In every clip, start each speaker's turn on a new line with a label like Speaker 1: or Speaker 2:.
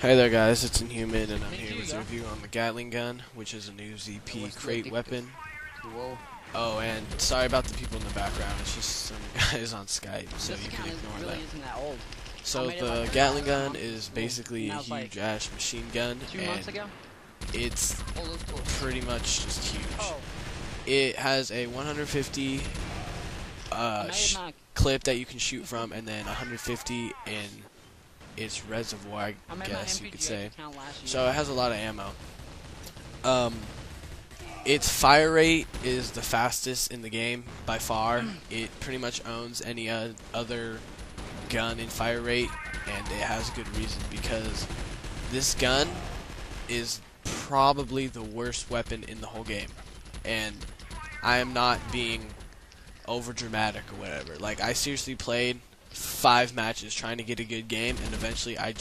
Speaker 1: Hey there guys, it's InHuman and I'm here with a review on the Gatling Gun, which is a new ZP crate weapon. Oh, and sorry about the people in the background, it's just some guys on Skype, so you can ignore that. So the Gatling Gun is basically a huge ass machine gun, and it's pretty much just huge. It has a 150 clip that you can shoot from, and then 150 in its reservoir, I guess you could say. So it has a lot of ammo. Its fire rate is the fastest in the game by far. It pretty much owns any other gun in fire rate, and it has a good reason, because this gun is probably the worst weapon in the whole game. And I am not being over dramatic or whatever. Like, I seriously played 5 matches trying to get a good game, and eventually I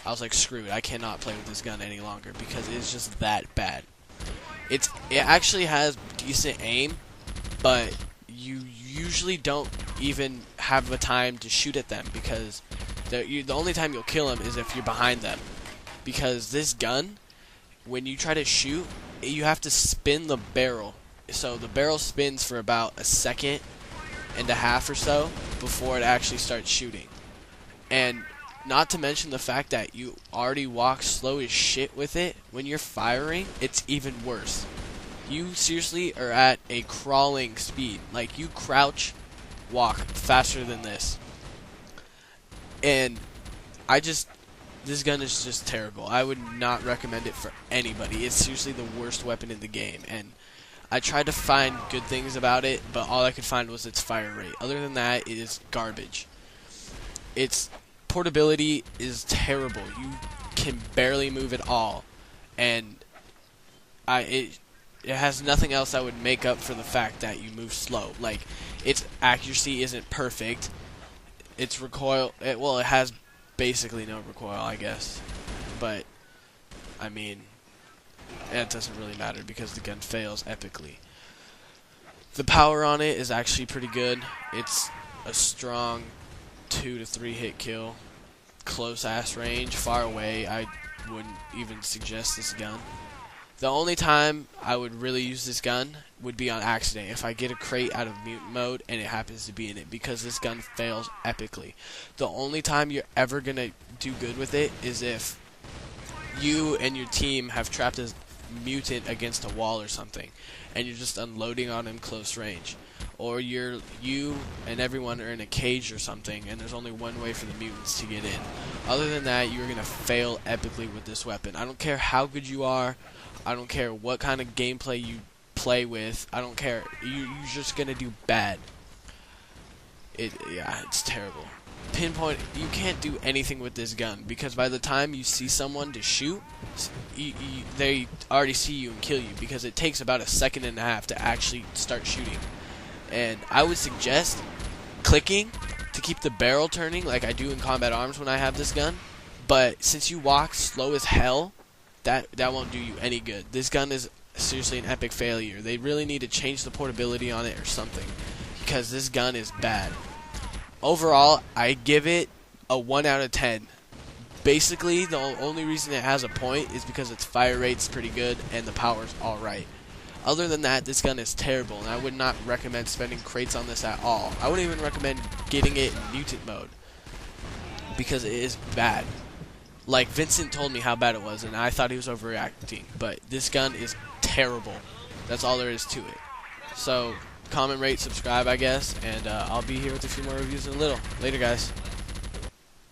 Speaker 1: was like, screw it, I cannot play with this gun any longer because it's just that bad. It actually has decent aim, but you usually don't even have the time to shoot at them, because the only time you'll kill them is if you're behind them. Because this gun, when you try to shoot, you have to spin the barrel. So the barrel spins for about a second and a half or so before it actually starts shooting. And not to mention the fact that you already walk slow as shit with it, when you're firing, it's even worse. You seriously are at a crawling speed. Like, you crouch, walk faster than this. And this gun is just terrible. I would not recommend it for anybody. It's seriously the worst weapon in the game, and I tried to find good things about it, but all I could find was its fire rate. Other than that, it is garbage. Its portability is terrible. You can barely move at all, and it has nothing else that would make up for the fact that you move slow. Like, its accuracy isn't perfect. Its recoil, it has basically no recoil, I guess. But I mean, it doesn't really matter because the gun fails epically. The power on it is actually pretty good. It's a strong 2 to 3 hit kill. Close ass range, far away, I wouldn't even suggest this gun. The only time I would really use this gun would be on accident, if I get a crate out of mutant mode and it happens to be in it, because this gun fails epically. The only time you're ever gonna do good with it is if you and your team have trapped a mutant against a wall or something, and you're just unloading on him close range, or you and everyone are in a cage or something, and there's only one way for the mutants to get in. Other than that, you're gonna fail epically with this weapon. I don't care how good you are. I don't care what kind of gameplay you play with. I don't care. You're just gonna do bad. Yeah, it's terrible. Pinpoint, you can't do anything with this gun, because by the time you see someone to shoot, they already see you and kill you, because it takes about a second and a half to actually start shooting. And I would suggest clicking to keep the barrel turning like I do in combat arms when I have this gun, but since you walk slow as hell, that won't do you any good. This gun is seriously an epic failure. They really need to change the portability on it or something, because this gun is bad. Overall, I give it a 1 out of 10. Basically, the only reason it has a point is because its fire rate's pretty good and the power's alright. Other than that, this gun is terrible, and I would not recommend spending crates on this at all. I wouldn't even recommend getting it in mutant mode, because it is bad. Like, Vincent told me how bad it was, and I thought he was overreacting, but this gun is terrible. That's all there is to it. So, comment, rate, subscribe, I guess, and I'll be here with a few more reviews in a little. Later, guys.